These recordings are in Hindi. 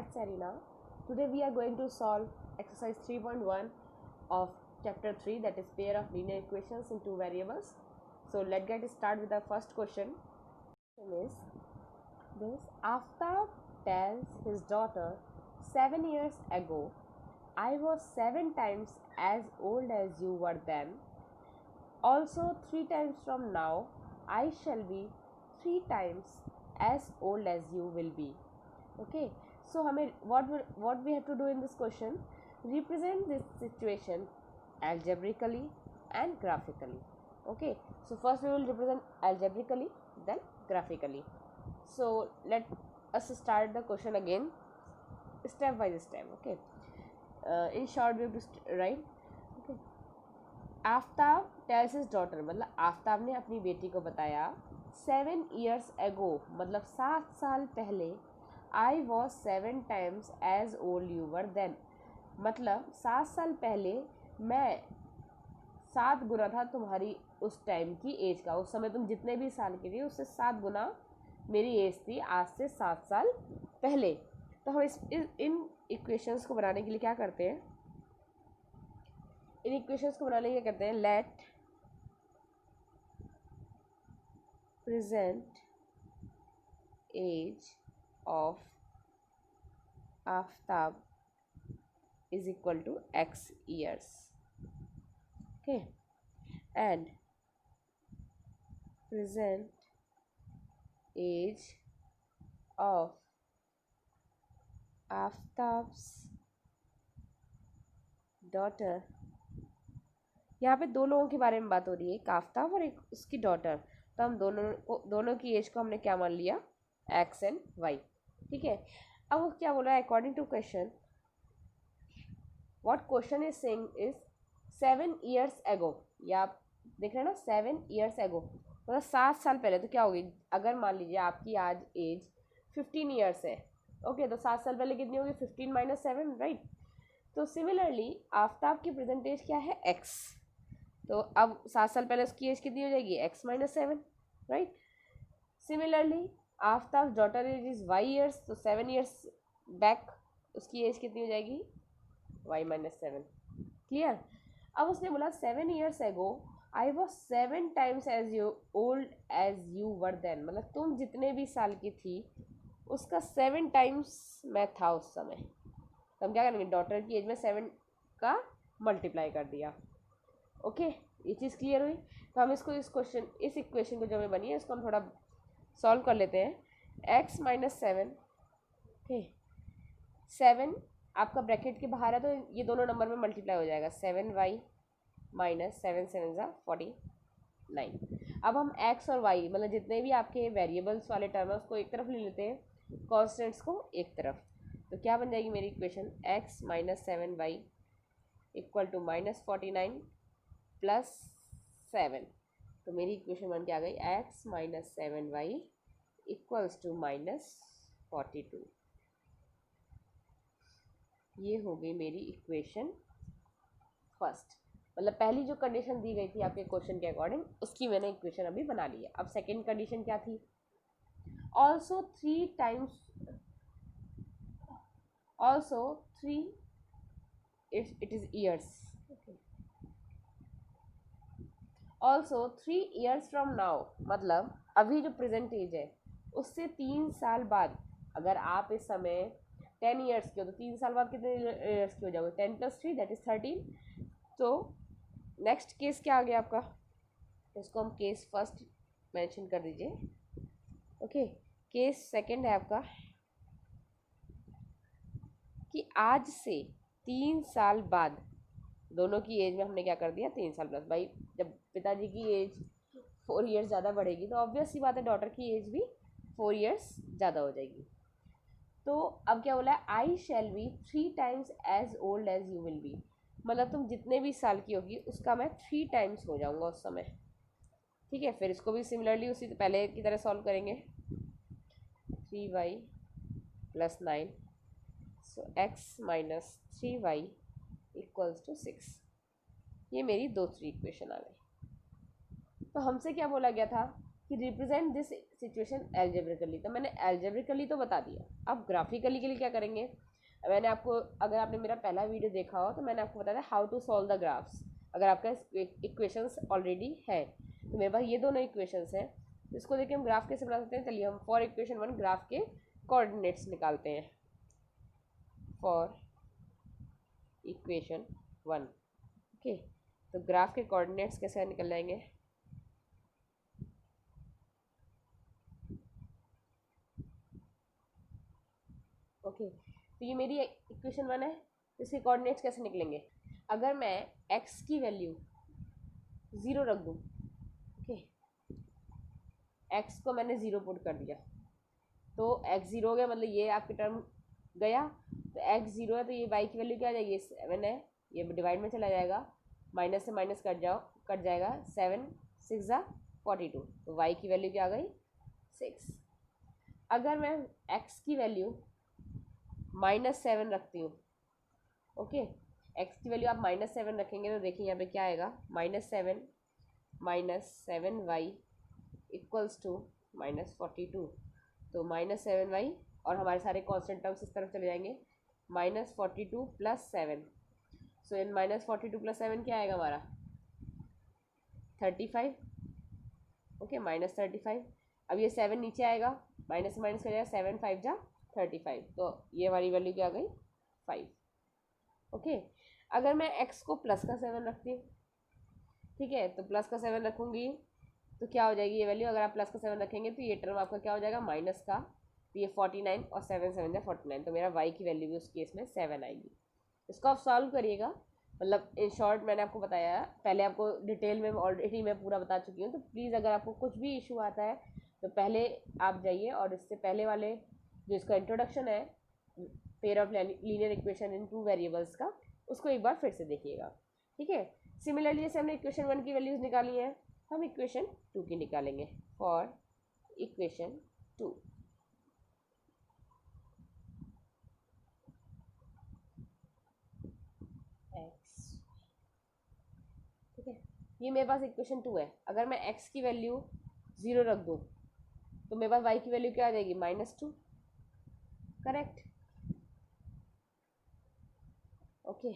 Maths Arena. Today we are going to solve exercise 3.1 of chapter 3, that is pair of linear equations in two variables. So let's get started with our first question. Is this: Aftab tells his daughter, 7 years ago, I was 7 times as old as you were then. Also 3 times from now, I shall be 3 times as old as you will be. Okay, so हमें what we have to do in this question, represent this situation algebraically and graphically. Okay, so first we will represent algebraically, then graphically. So let us start the question again step by step. Okay, in short we have to write. Okay, Aftab tales his daughter, मतलब आफ्ताब ने अपनी बेटी को बताया 7 years ago, मतलब 7 साल पहले, I was 7 times as old you were then, मतलब 7 साल पहले मैं 7 गुना था तुम्हारी उस टाइम की एज का। उस समय तुम जितने भी साल की थी उससे 7 गुना मेरी एज थी आज से 7 साल पहले। तो हम इन इक्वेशंस को बनाने के लिए क्या करते हैं, इन इक्वेशंस को बनाने के लिए कहते हैं let present age of Aftab is equal to x years. Okay, and present age of Aftab's daughter, यहाँ पे दो लोगों के बारे में बात हो रही है, एक आफ्ताब और एक उसकी डॉटर। तो हम दोनों की एज को हमने क्या मान लिया, एक्स एंड वाई। ठीक है, अब वो क्या बोला है, according to question, what question is saying is 7 years ago, या आप देख रहे हैं ना 7 years ago, मतलब 7 साल पहले। तो क्या होगी, अगर मान लीजिए आपकी आज एज 15 years है, ओके, तो 7 साल पहले कितनी होगी, 15 - 7, राइट। तो सिमिलरली आफ्ताब की प्रेजेंट एज क्या है, एक्स। तो अब 7 साल पहले उसकी एज कितनी हो जाएगी, x - 7, right. Similarly Aftab daughter age is Y years, तो 7 years बैक उसकी एज कितनी हो जाएगी, y - 7। क्लियर। अब उसने बोला 7 years ago I was 7 times age you old as you were then, मतलब तुम जितने भी साल की थी उसका 7 times मैं था उस समय। तो हम क्या करेंगे, डॉटर की एज में 7 का मल्टीप्लाई कर दिया। ओके, ये चीज़ क्लियर हुई। तो हम इसको इस इक्वेशन को जो हमें बनी है इसको हम थोड़ा सॉल्व कर लेते हैं। x - 7, ओके, 7 आपका ब्रैकेट के बाहर है तो ये दोनों नंबर में मल्टीप्लाई हो जाएगा, 7y - 7 × 7 = 49। अब हम x और y, मतलब जितने भी आपके वेरिएबल्स वाले टर्म है उसको एक तरफ ले लेते हैं, कॉन्स्टेंट्स को एक तरफ। तो क्या बन जाएगी मेरी इक्वेशन, x - 7y = -49 + 7। तो मेरी इक्वेशन बन के आ गई x - 7y = -42। ये हो गई मेरी इक्वेशन फर्स्ट, मतलब पहली जो कंडीशन दी गई थी आपके क्वेश्चन के अकॉर्डिंग उसकी मैंने इक्वेशन अभी बना ली है। अब सेकंड कंडीशन क्या थी, also 3 it is years, also 3 years from now, मतलब अभी जो प्रेजेंट एज है उससे 3 साल बाद, अगर आप इस समय 10 years के हो तो 3 साल बाद कितने ईयर्स के हो जाओगे, 10 + 3 दैट इज 13। तो नेक्स्ट केस क्या आ गया आपका, इसको हम केस फर्स्ट मेंशन कर दीजिए। ओके, केस सेकंड है आपका कि आज से 3 साल बाद दोनों की एज में हमने क्या कर दिया, 3 साल प्लस। भाई जब पिताजी की एज 4 years ज़्यादा बढ़ेगी तो ऑब्वियस सी बात है डॉटर की एज भी 4 years ज़्यादा हो जाएगी। तो अब क्या बोला है, I shall be 3 times as old as you will be, मतलब तुम जितने भी साल की होगी उसका मैं 3 times हो जाऊंगा उस समय। ठीक है, फिर इसको भी सिमिलरली उसी पहले की तरह सॉल्व करेंगे, 3y + 9, सो x - 3y = 6। ये मेरी दूसरी इक्वेशन आ गई। तो हमसे क्या बोला गया था, कि रिप्रेजेंट दिस सिचुएशन एल्जेब्रिकली, तो मैंने एल्जेब्रिकली तो बता दिया। अब ग्राफिकली के लिए क्या करेंगे, मैंने आपको, अगर आपने मेरा पहला वीडियो देखा हो तो मैंने आपको बताया how to solve the graphs. अगर आपका इक्वेशंस ऑलरेडी है तो मेरे पास ये दोनों इक्वेशंस हैं, इसको देखिए हम ग्राफ कैसे बना सकते हैं। चलिए हम फॉर इक्वेशन 1 ग्राफ के कोऑर्डिनेट्स निकालते हैं। फॉर इक्वेशन 1, ओके, तो ग्राफ के कोऑर्डिनेट्स कैसे निकल जाएंगे। ओके, तो ये मेरी इक्वेशन 1 है, इसके कोऑर्डिनेट्स कैसे निकलेंगे। अगर मैं x की वैल्यू 0 रख दूँ, ओके, x को मैंने 0 पुट कर दिया तो x 0 हो गया, मतलब ये आपकी टर्म गया, तो x 0 है तो ये y की वैल्यू क्या आ जाएगी, 7 है, ये डिवाइड में चला जाएगा, माइनस से माइनस कट जाएगा, 7 6 ज़ा 42, तो y की वैल्यू क्या आ गई 6। अगर मैं x की वैल्यू -7 रखती हूँ, ओके, x की वैल्यू आप -7 रखेंगे तो देखिए यहाँ पे क्या आएगा, -7 y इक्वल्स टू -42, तो -7y और हमारे सारे कांस्टेंट टर्म्स इस तरफ चले जाएंगे, -42 + 7, सो इन -42 + 7 क्या आएगा हमारा 35, ओके, -35। अब ये 7 नीचे आएगा, माइनस से माइनस कर जाएगा, 7 5 जा 35, तो ये हमारी वैल्यू क्या आ गई 5, ओके। अगर मैं x को प्लस का 7 रखती हूँ, ठीक है, तो प्लस का 7 रखूँगी तो क्या हो जाएगी ये वैल्यू, अगर आप प्लस का 7 रखेंगे तो ये टर्म आपका क्या हो जाएगा माइनस का, तो ये 49 और 7 7 जा 49, तो मेरा y की वैल्यू भी उस केस में 7 आएगी। इसको आप सॉल्व करिएगा, मतलब इन शॉर्ट मैंने आपको बताया है, पहले आपको डिटेल में ऑलरेडी मैं पूरा बता चुकी हूँ, तो प्लीज़ अगर आपको कुछ भी इशू आता है तो पहले आप जाइए और इससे पहले वाले जो इसका इंट्रोडक्शन है pair of linear equation in 2 variables का, उसको एक बार फिर से देखिएगा, ठीक है। सिमिलरली जैसे हमने इक्वेशन 1 की वैल्यूज़ निकाली हैं, हम इक्वेशन 2 की निकालेंगे। फॉर इक्वेशन 2, एक्स, ठीक है, ये मेरे पास इक्वेशन 2 है। अगर मैं x की वैल्यू 0 रख दूँ तो मेरे पास y की वैल्यू क्या आ जाएगी -2, करेक्ट, ओके,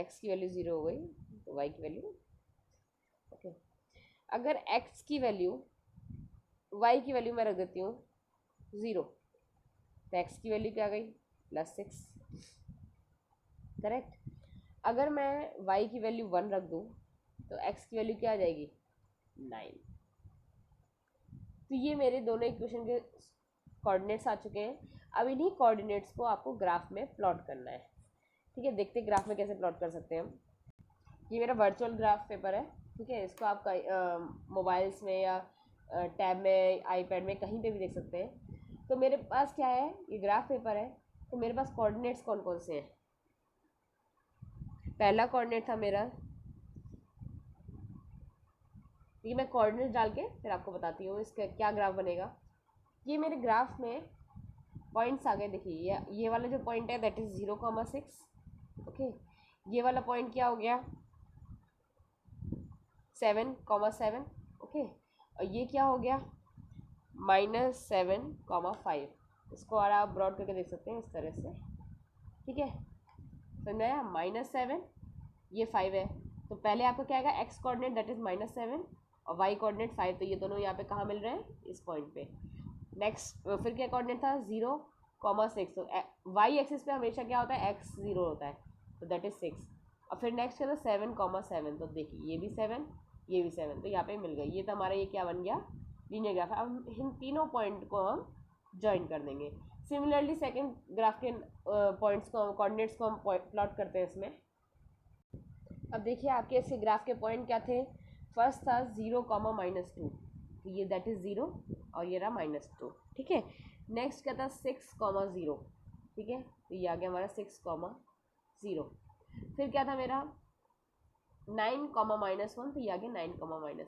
x की वैल्यू 0 हो गई तो y की वैल्यू, ओके। अगर x की वैल्यू y की वैल्यू मैं रख देती हूँ 0, तो x की वैल्यू क्या आ गई +6, करेक्ट। अगर मैं y की वैल्यू 1 रख दूँ तो x की वैल्यू क्या आ जाएगी 9। तो ये मेरे दोनों इक्वेशन के कोऑर्डिनेट्स आ चुके हैं। अब इन्हीं कोऑर्डिनेट्स को आपको ग्राफ में प्लॉट करना है, ठीक है। देखते हैं ग्राफ में कैसे प्लॉट कर सकते हैं हम। ये मेरा वर्चुअल ग्राफ पेपर है, ठीक है, इसको आप मोबाइल्स में या टैब में, आईपैड में, कहीं पे भी देख सकते हैं। तो मेरे पास क्या है, ये ग्राफ पेपर है, तो मेरे पास कोऑर्डिनेट्स कौन कौन से हैं। पहला कोऑर्डिनेट था मेरा, ये मैं कोऑर्डिनेट्स डाल के फिर आपको बताती हूँ इसका क्या ग्राफ बनेगा। ये मेरे ग्राफ में पॉइंट्स आ गए, देखिए ये वाला जो पॉइंट है दैट इज़ 0,6, ओके। ये वाला पॉइंट क्या हो गया 7,7, ओके, और ये क्या हो गया -7,5, इसको और आप ब्रॉड करके देख सकते हैं इस तरह से, ठीक है। समझ आया, -7, ये 5 है, तो पहले आपका क्या आएगा x कोऑर्डिनेट दैट इज़ -7 और y कोऑर्डिनेट 5, तो ये दोनों यहाँ पे कहाँ मिल रहे हैं इस पॉइंट पे। नेक्स्ट फिर क्या कोऑर्डिनेट था 0,6, तो y एक्सिस पे हमेशा क्या होता है x 0 होता है, तो दैट इज़ 6। और फिर नेक्स्ट क्या था 7,7, तो देखिए ये भी 7, ये भी 7, तो यहाँ पे मिल गई, ये तो हमारा ये क्या बन गया लीनियर ग्राफ। अब इन तीनों पॉइंट को हम ज्वाइन कर देंगे। सिमिलरली सेकंड ग्राफ के पॉइंट्स को, कोऑर्डिनेट्स को हम प्लॉट करते हैं इसमें। अब देखिए आपके इसके ग्राफ के पॉइंट क्या थे, फर्स्ट था 0,-2, तो ये दैट इज़ 0 और ये रहा -2, ठीक है। नेक्स्ट क्या था 6,0, ठीक है, तो ये आ गया हमारा 6,0। फिर क्या था मेरा 9,-1, तो ये आ गया 9,-1,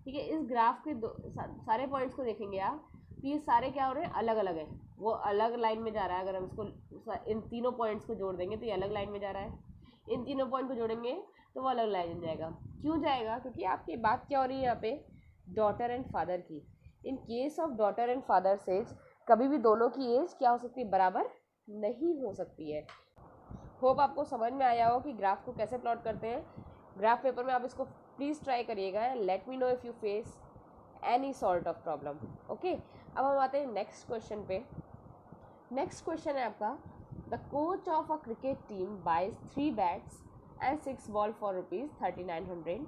ठीक है। इस ग्राफ के सारे पॉइंट्स को देखेंगे आप, तो ये सारे क्या हो रहे हैं अलग अलग है, वो अलग लाइन में जा रहा है। अगर हम इसको इन तीनों पॉइंट्स को जोड़ देंगे तो ये अलग लाइन में जा रहा है, इन तीनों पॉइंट को जोड़ेंगे तो वो अलग लाइन में जाएगा। क्यों जाएगा, क्योंकि आपकी बात क्या हो रही है यहाँ पे डॉटर एंड फादर की, in case of daughter and father's age कभी भी दोनों की एज क्या हो सकती है, बराबर नहीं हो सकती है। होप आपको समझ में आया हो कि ग्राफ को कैसे प्लॉट करते हैं। ग्राफ पेपर में आप इसको प्लीज़ ट्राई करिएगा। Let me know if you face any sort of problem. Okay, अब हम आते हैं नेक्स्ट क्वेश्चन पे। नेक्स्ट क्वेश्चन है आपका, the coach of a cricket team buys 3 bats and 6 ball for rupees 3900.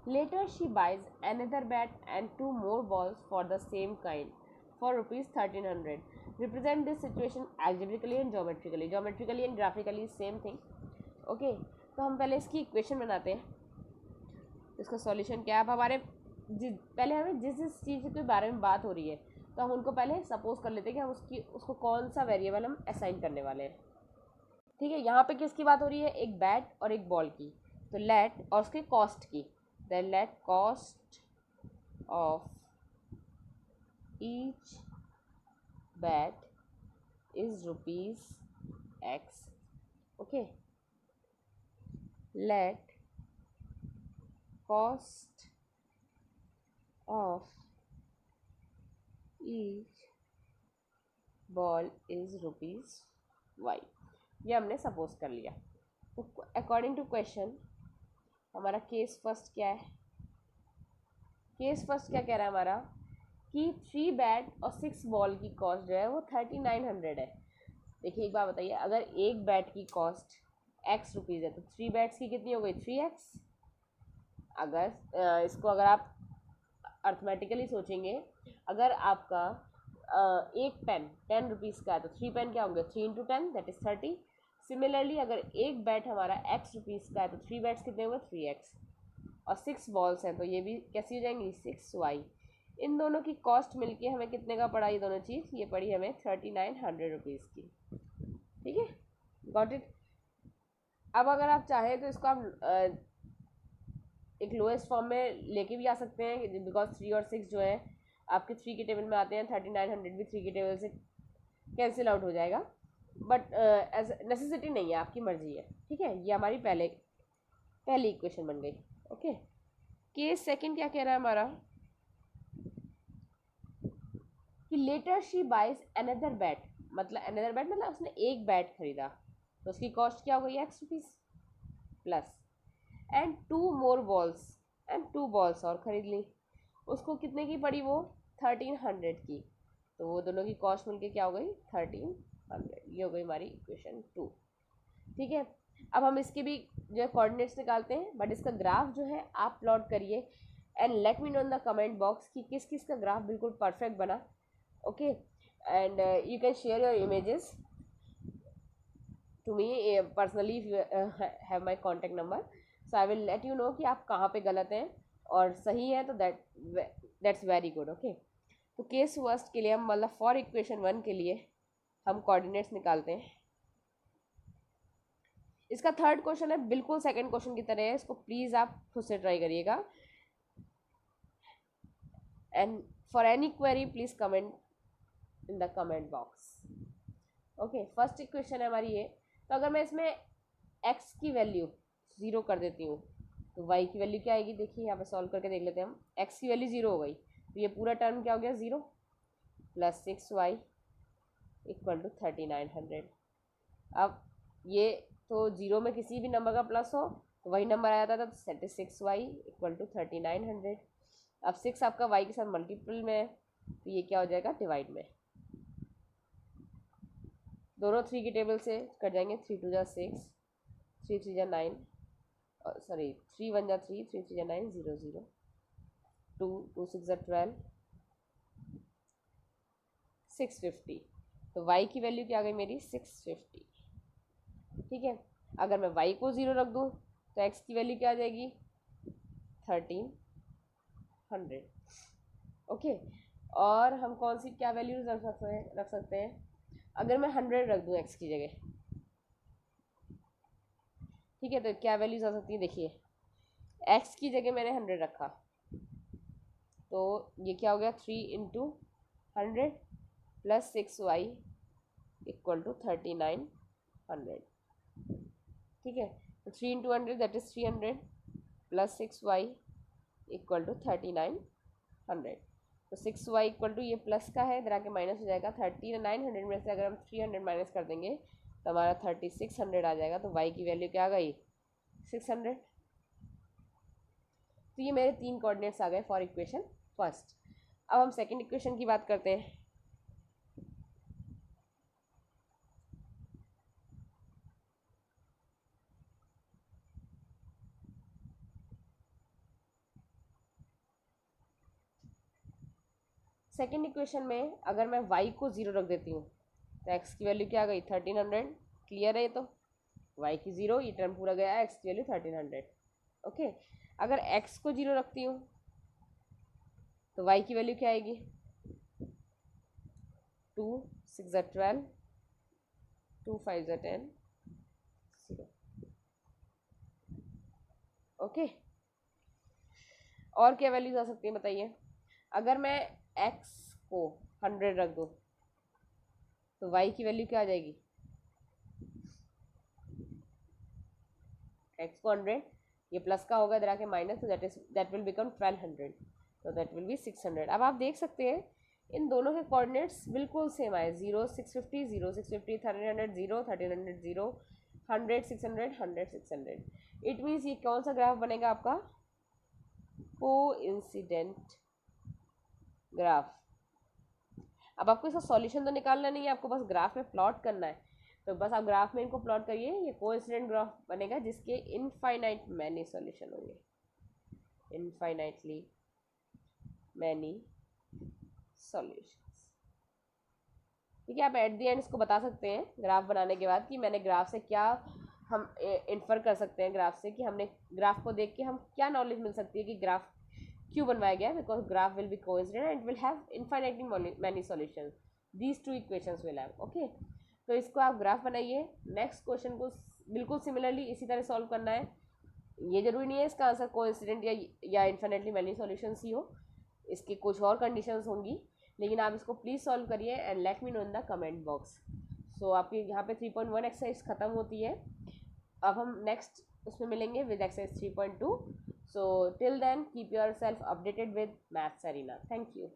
Later she buys another bat and 2 more balls for the same kind for rupees 1300. Represent this situation algebraically and geometrically. Geometrically and graphically same thing. Okay, तो हम पहले इसकी इक्वेशन बनाते हैं। इसका सॉल्यूशन क्या है? अब हमारे पहले हमें जिस चीज़ के बारे में बात हो रही है तो हम उनको पहले सपोज कर लेते हैं कि हम उसको कौन सा वेरिएबल हम असाइन करने वाले हैं। ठीक है, यहाँ पे किसकी बात हो रही है? एक बैट और एक बॉल की। तो लेट और उसके कॉस्ट की, then let cost of each bat is rupees X. Okay, let cost of each ball is rupees Y. ये हमने सपोज कर लिया। तो अकॉर्डिंग टू क्वेश्चन हमारा केस फर्स्ट क्या है? केस फर्स्ट क्या कह रहा है हमारा कि 3 बैट और 6 बॉल की कॉस्ट जो है वो 3900 है। देखिए एक बात बताइए, अगर एक बैट की कॉस्ट x रुपीज़ है तो 3 बैट्स की कितनी हो गई? 3x। अगर इसको अगर आप अर्थमेटिकली सोचेंगे, अगर आपका एक पेन 10 रुपीज़ का है तो 3 पेन क्या होंगे? 3 × 10 दैट इज़ 30। सिमिलरली अगर एक बैट हमारा x रुपीज़ का है तो 3 बैट्स कितने हुए? 3x। और 6 बॉल्स हैं तो ये भी कैसी हो जाएंगी? 6y। इन दोनों की कॉस्ट मिलके हमें कितने का पड़ा? ये दोनों चीज़ ये पड़ी हमें 3900 रुपीज़ की। ठीक है, गॉट इट। अब अगर आप चाहें तो इसको आप एक लोएस्ट फॉर्म में लेके भी आ सकते हैं, बिकॉज 3 और 6 जो है आपके 3 के टेबल में आते हैं। 3900 भी 3 के टेबल से कैंसिल आउट हो जाएगा, बट एज नेसेसिटी नहीं है, आपकी मर्जी है। ठीक है, ये हमारी पहली इक्वेशन बन गई। ओके, केस सेकंड क्या कह रहा है हमारा कि later she buys another bat, मतलब उसने एक बैट खरीदा तो उसकी कॉस्ट क्या हो गई? x rupees plus and 2 more balls and 2 balls और खरीद ली। उसको कितने की पड़ी? वो 1300 की। तो वो दोनों की कॉस्ट मिलके क्या हो गई? 1300। ये हो गई हमारी इक्वेशन 2। ठीक है, अब हम इसके भी जो है कोऑर्डिनेट्स निकालते हैं, बट इसका ग्राफ जो है आप प्लॉट करिए and let me know in the comment box कि किस किस का ग्राफ बिल्कुल परफेक्ट बना। Okay, and you can share your images to me personally if you have my contact number, so I will let you know कि आप कहाँ पे गलत हैं और सही है, तो दैट्स वेरी गुड। ओके, तो केस फर्स्ट के लिए हम मतलब फॉर इक्वेशन 1 के लिए हम कोऑर्डिनेट्स निकालते हैं। इसका थर्ड क्वेश्चन है बिल्कुल सेकंड क्वेश्चन की तरह है, इसको प्लीज़ आप खुद से ट्राई करिएगा। And for any query please comment in the comment box. Okay, first equation है हमारी ये। तो अगर मैं इसमें x की वैल्यू 0 कर देती हूँ तो y की वैल्यू क्या आएगी? देखिए यहाँ पे सॉल्व करके देख लेते हैं हम। x की वैल्यू 0 हो गई तो ये पूरा टर्म क्या हो गया? 0 प्लस 6y इक्वल टू 3900। अब ये तो 0 में किसी भी नंबर का प्लस हो तो वही नंबर आ जाता था, तो सेट 6y इक्वल टू 3900। अब 6 आपका y के साथ मल्टीपल में है तो ये क्या हो जाएगा? डिवाइड में। दोनों 3 की टेबल से कट जाएंगे। 3 2 जा 6, 3 3 जा 9, सॉरी 3 1 जा 3, 3 3 जा 9, 0 0, 2 2 6 जा 12, 650। तो y की वैल्यू क्या आ गई मेरी? 650। ठीक है, अगर मैं y को 0 रख दूँ तो x की वैल्यू क्या आ जाएगी? 1300। ओके, और हम कौन सी क्या वैल्यूज रख सकते हैं? अगर मैं 100 रख दूँ x की जगह, ठीक है, तो क्या वैल्यूज आ सकती है? देखिए x की जगह मैंने 100 रखा तो ये क्या हो गया? 3 × 100 प्लस 6y इक्वल टू 3900। ठीक है, तो 3 × 100 that is 300 plus 6y equal to 3900। 100। तो 6y इक्वल टू ये प्लस का है, इधर आके माइनस हो जाएगा 30, 900 में से अगर हम 300 माइनस कर देंगे तो हमारा 3600 आ जाएगा। तो y की वैल्यू क्या आ गई 600। तो ये मेरे 3 कोऑर्डिनेट्स आ गए फॉर इक्वेशन फर्स्ट। अब हम सेकंड इक्वेशन की बात करते हैं। सेकेंड इक्वेशन में अगर मैं y को 0 रख देती हूँ तो x की वैल्यू क्या आ गई 1300। क्लियर है ये तो, y की 0, ये टर्म पूरा गया, x की वैल्यू 1300। ओके, अगर x को 0 रखती हूँ तो y की वैल्यू क्या आएगी 2 6 12 2 5 10 0। ओके, और क्या वैल्यूज आ सकती है बताइए। अगर मैं x को 100 रख दूँ तो y की वैल्यू क्या आ जाएगी x को 100, ये प्लस का होगा इधर आके माइनस, तो दैट विल बिकम 1200, तो दैट विल बी 600। अब आप देख सकते हैं इन दोनों के कोऑर्डिनेट्स बिल्कुल सेम आए, 0 650 0 650 1300 0 1300 0 100 600 100 600। इट मीन्स ये कौन सा ग्राफ बनेगा आपका कोइंसिडेंट ग्राफ। अब आपको इसका सॉल्यूशन तो निकालना नहीं है, आपको बस ग्राफ में प्लॉट करना है। तो बस आप ग्राफ में इनको प्लॉट करिए, ये कोइंसिडेंट ग्राफ बनेगा जिसके इनफाइनाइट मैनी सॉल्यूशन होंगे, इनफाइनाइटली मैनी सॉल्यूशंस। ठीक है, आप एट द एंड इसको बता सकते हैं ग्राफ बनाने के बाद कि मैंने ग्राफ से क्या, हम इन्फर कर सकते हैं ग्राफ से कि हमने ग्राफ को देख के हम क्या नॉलेज मिल सकती है कि ग्राफ क्यों बनवाया गया, because graph will be coincident and will have infinitely many solutions, these two equations will have. Okay, तो इसको आप ग्राफ बनाइए। नेक्स्ट क्वेश्चन को बिल्कुल सिमिलरली इसी तरह सॉल्व करना है। ये जरूरी नहीं है इसका आंसर कोइंसिडेंट या इनफाइनाइटली मैनी सॉल्यूशंस ही हो, इसकी कुछ और कंडीशंस होंगी, लेकिन आप इसको प्लीज़ सॉल्व करिए and let me know in the comment box. So आपकी यहाँ पे 3.1 एक्सरसाइज खत्म होती है। अब हम नेक्स्ट उसमें मिलेंगे with exercise 3.2। So till then keep yourself updated with maths arena. Thank you.